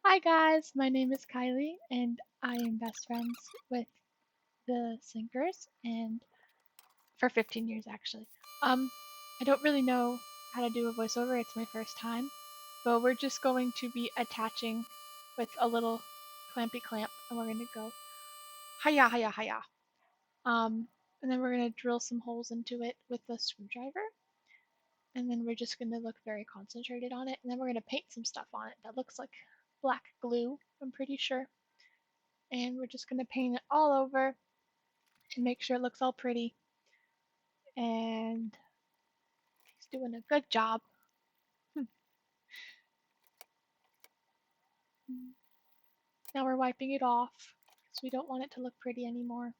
Hi guys, my name is Kylie and I am best friends with the Sinkers and for 15 years actually. I don't really know how to do a voiceover, it's my first time, but we're just going to be attaching with a little clampy clamp and we're going to go hiya hiya hiya. And then we're going to drill some holes into it with a screwdriver and then we're just going to look very concentrated on it and then we're going to paint some stuff on it that looks like black glue, I'm pretty sure. And we're just going to paint it all over and make sure it looks all pretty. And he's doing a good job. Now we're wiping it off because we don't want it to look pretty anymore.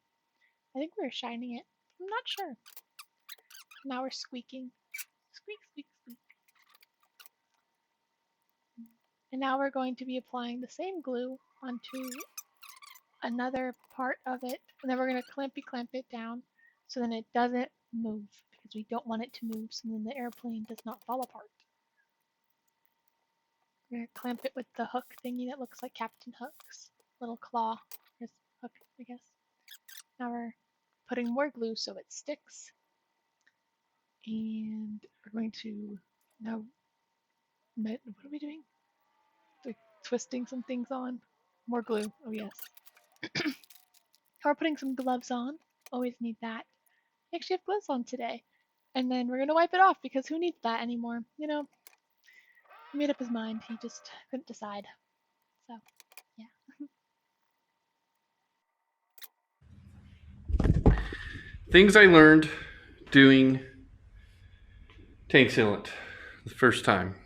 I think we're shining it. I'm not sure. Now we're squeaking. Squeak, squeak, squeak. And now we're going to be applying the same glue onto another part of it. And then we're going to clamp it down so then it doesn't move because we don't want it to move so then the airplane does not fall apart. We're going to clamp it with the hook thingy that looks like Captain Hook's little claw. His hook, I guess. Now we're putting more glue so it sticks. And we're going to now, what are we doing? Like twisting some things on. More glue, oh yes. We're putting some gloves on. Always need that. I actually have gloves on today. And then we're going to wipe it off because who needs that anymore? You know, he made up his mind. He just couldn't decide. So, yeah. Things I learned doing tank sealant the first time.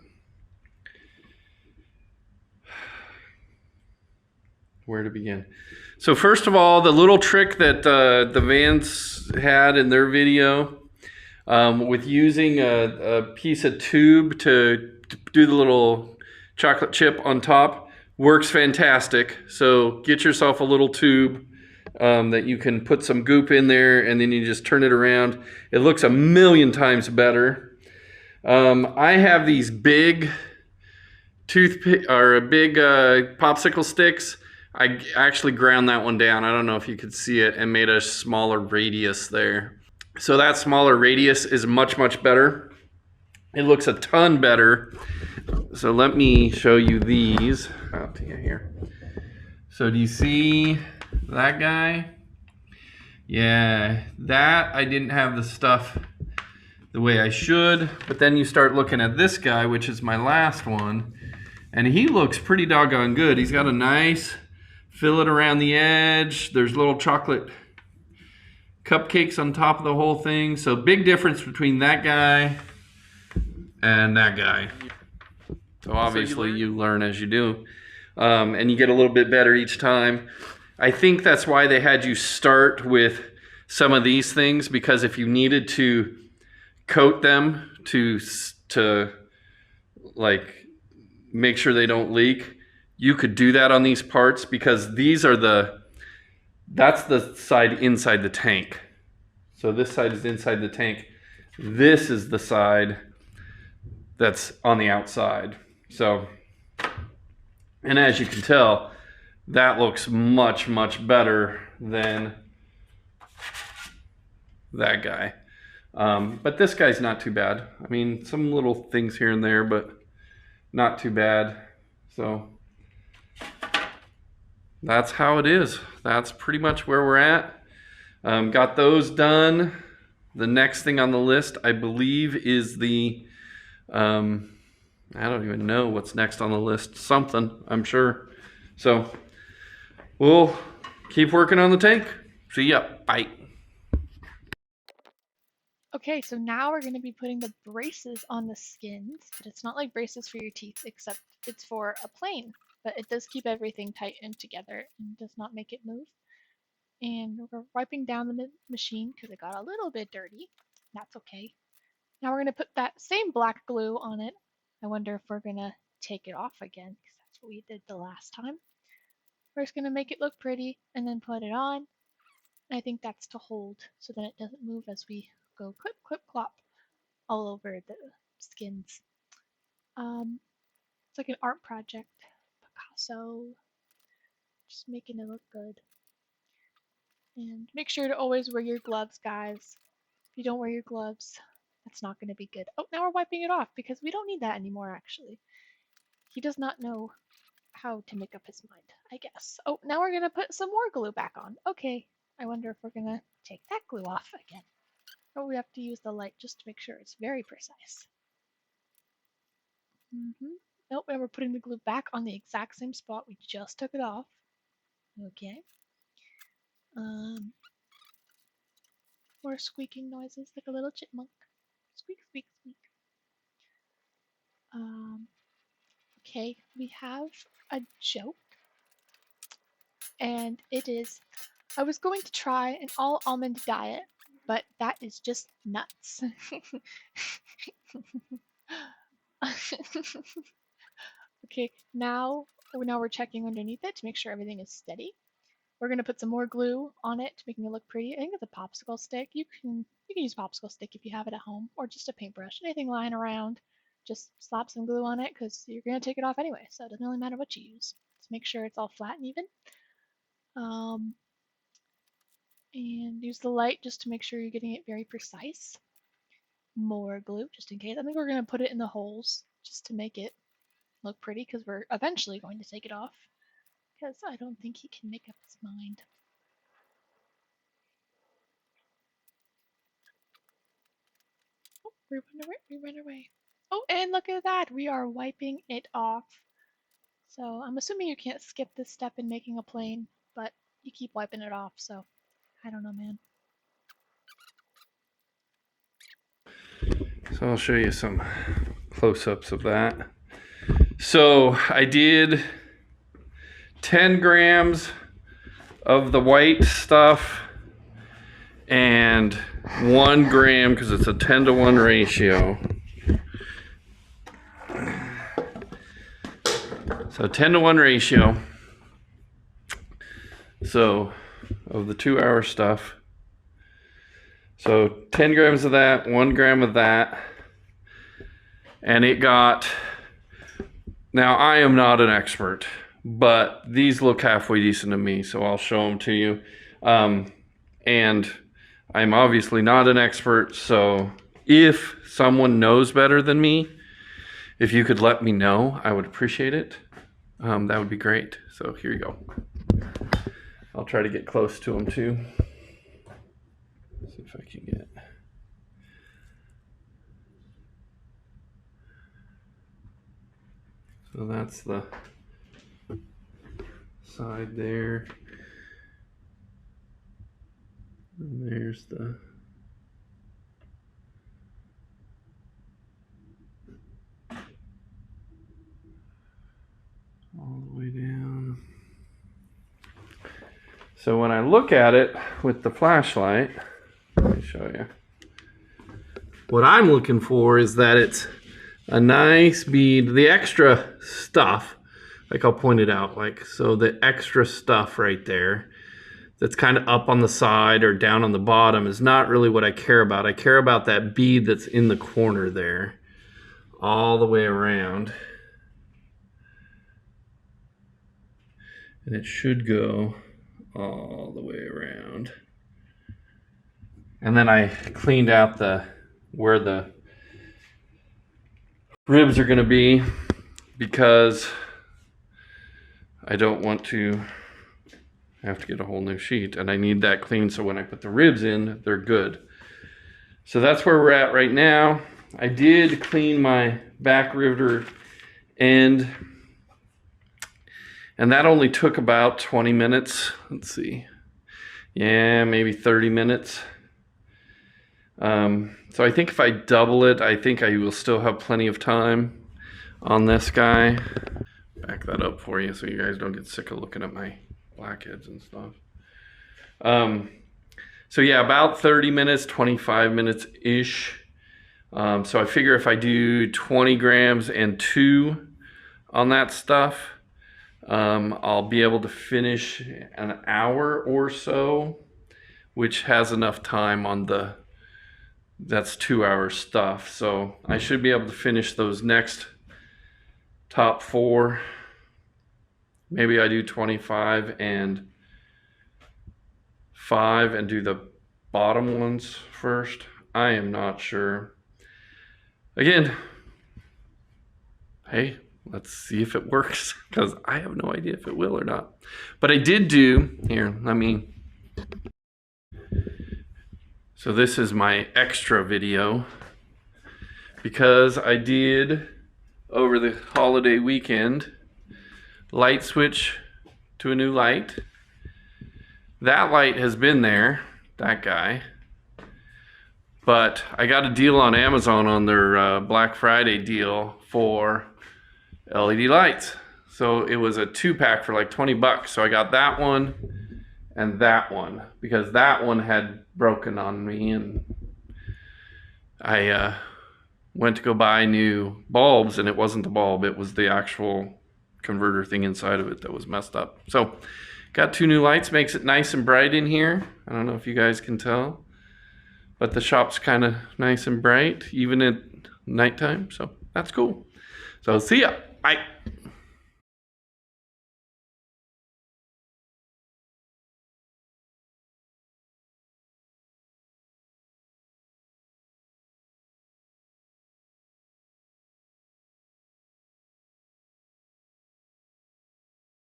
Where to begin? So first of all, the little trick that the Vans had in their video with using a piece of tube to do the little chocolate chip on top works fantastic. So get yourself a little tube that you can put some goop in there and then you just turn it around. It looks a million times better. I have these big toothpick or big popsicle sticks. I actually ground that one down. I don't know if you could see it, and made a smaller radius there. So that smaller radius is much, much better. It looks a ton better. So let me show you these out to you here. So do you see that guy? Yeah, that I didn't have the stuff the way I should, but then you start looking at this guy, which is my last one, and he looks pretty doggone good. He's got a nice fillet around the edge. There's little chocolate cupcakes on top of the whole thing. So big difference between that guy and that guy. So obviously you learn as you do. And you get a little bit better each time. I think that's why they had you start with some of these things, because if you needed to coat them to like make sure they don't leak, you could do that on these parts, because these are that's the side inside the tank. So this side is inside the tank. This is the side that's on the outside. So, and as you can tell, that looks much, much better than that guy. But this guy's not too bad. I mean, some little things here and there, but not too bad. So that's how it is. That's pretty much where we're at. Got those done. The next thing on the list, I believe, is the, I don't even know what's next on the list. Something, I'm sure. So we'll keep working on the tank. See ya. Bye. Okay, so now we're going to be putting the braces on the skins, but it's not like braces for your teeth, except it's for a plane. But it does keep everything tight and together and does not make it move. And we're wiping down the machine because it got a little bit dirty. That's okay. Now we're going to put that same black glue on it. I wonder if we're going to take it off again, because that's what we did the last time. We're just going to make it look pretty and then put it on. I think that's to hold so that it doesn't move as we go clip, clip, clop all over the skins. It's like an art project, so just making it look good. And make sure to always wear your gloves, guys. If you don't wear your gloves, that's not going to be good. Oh, now we're wiping it off because we don't need that anymore, actually. He does not know how to make up his mind, I guess. Oh, now we're going to put some more glue back on. Okay, I wonder if we're going to take that glue off again. Or we have to use the light just to make sure it's very precise. Nope, and we're putting the glue back on the exact same spot we just took it off. Okay. More squeaking noises like a little chipmunk. Squeak, squeak, squeak. Okay, we have a joke. And it is, I was going to try an all almond diet, but that is just nuts. Okay, now we're checking underneath it to make sure everything is steady. We're gonna put some more glue on it to make it look pretty. I think it's a popsicle stick. You can use a popsicle stick if you have it at home, or just a paintbrush. Anything lying around, just slap some glue on it because you're gonna take it off anyway. So it doesn't really matter what you use. Just make sure it's all flat and even. And use the light just to make sure you're getting it very precise. More glue just in case. I think we're gonna put it in the holes just to make it look pretty because we're eventually going to take it off. Because I don't think he can make up his mind. Oh, we run away. Oh, and look at that! We are wiping it off. So I'm assuming you can't skip this step in making a plane, but you keep wiping it off, so I don't know, man. So I'll show you some close-ups of that. So I did 10 grams of the white stuff and 1 gram because it's a 10-to-1 ratio. So 10-to-1 ratio. So of the 2-hour stuff. So 10 grams of that, 1 gram of that. And it got, now I am not an expert, but these look halfway decent to me, so I'll show them to you. And I'm obviously not an expert, so if someone knows better than me, if you could let me know, I would appreciate it. That would be great. So here you go. I'll try to get close to them too. See if I can get. So that's the side there. And there's the all the way down. So when I look at it with the flashlight, let me show you. What I'm looking for is that it's a nice bead, the extra stuff, like I'll point it out, like, so the extra stuff right there that's kind of up on the side or down on the bottom is not really what I care about. I care about that bead that's in the corner there, all the way around. And it should go all the way around. And then I cleaned out where the ribs are going to be because I don't want to have to get a whole new sheet, and I need that clean so when I put the ribs in, they're good. So that's where we're at right now. I did clean my back riveter end, and that only took about 20 minutes. Let's see. Yeah, maybe 30 minutes. So I think if I double it, I think I will still have plenty of time on this guy. Back that up for you so you guys don't get sick of looking at my blackheads and stuff. So yeah, about 30 minutes, 25 minutes-ish. So I figure if I do 20 grams and 2 on that stuff, I'll be able to finish an hour or so, which has enough time on that's 2-hour stuff. So I should be able to finish those next top 4 Maybe I do 25 and 5 and do the bottom ones first. I am not sure. Again, hey, let's see if it works, because I have no idea if it will or not. But I did do, here, so this is my extra video, because I did, over the holiday weekend, light switch to a new light. That light has been there, that guy. But I got a deal on Amazon on their Black Friday deal for LED lights. So it was a 2-pack for like 20 bucks. So I got that one and that one, because that one had broken on me, and I went to go buy new bulbs, and it wasn't the bulb, it was the actual converter thing inside of it that was messed up. So got 2 new lights, makes it nice and bright in here. I don't know if you guys can tell, but the shop's kind of nice and bright even at nighttime, so that's cool. So see ya. Bye.